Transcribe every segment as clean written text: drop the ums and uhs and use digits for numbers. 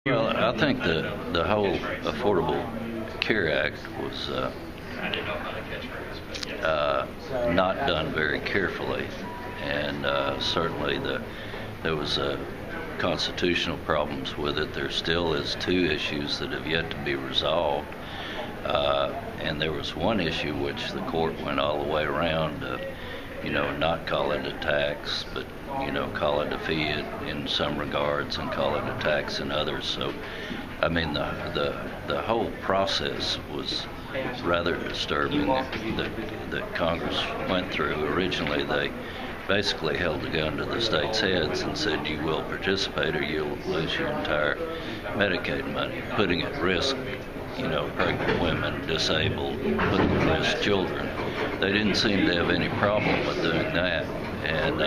Well, I think the whole Affordable Care Act was not done very carefully, and certainly there was constitutional problems with it. There still is two issues that have yet to be resolved, and there was one issue which the court went all the way around. Not call it a tax, but call it a fee in some regards and call it a tax in others. So, I mean, the whole process was rather disturbing that Congress went through. Originally, they basically held the gun to the states' heads and said, you will participate or you'll lose your entire Medicaid money, putting at risk pregnant women, disabled, putting at risk children. They didn't seem to have any problem with doing that. And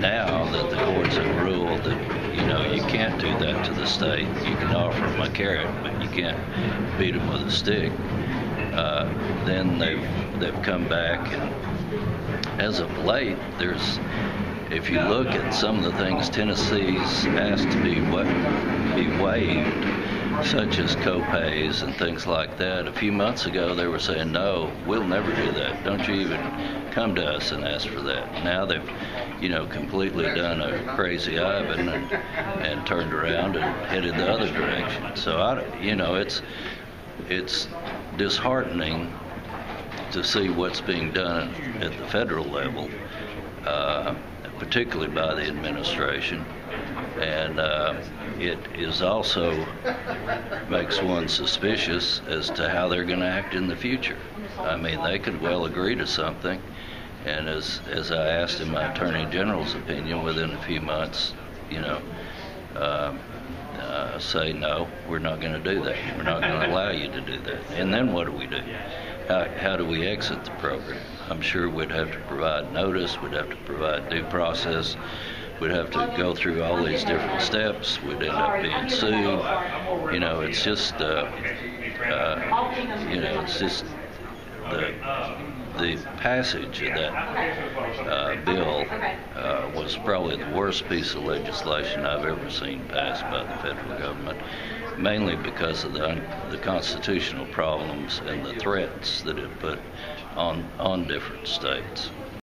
now that the courts have ruled that, you can't do that to the state, you can offer them a carrot, but you can't beat them with a stick, then they've come back, and as of late, if you look at some of the things Tennessee's asked to be waived, such as co-pays and things like that. A few months ago, they were saying, no, we'll never do that. Don't you even come to us and ask for that. Now they've, completely done a crazy Ivan and turned around and headed the other direction. So, it's disheartening to see what's being done at the federal level, particularly by the administration. And it is also makes one suspicious as to how they're going to act in the future. I mean, they could well agree to something, and as I asked in my Attorney General's opinion, within a few months, say, no, we're not going to do that. We're not going to allow you to do that. And then what do we do? How do we exit the program? I'm sure we'd have to provide notice, we'd have to provide due process, we'd have to go through all these different steps, we'd end up being sued. It's just, it's just the passage of that bill was probably the worst piece of legislation I've ever seen passed by the federal government, mainly because of the constitutional problems and the threats that it put on different states.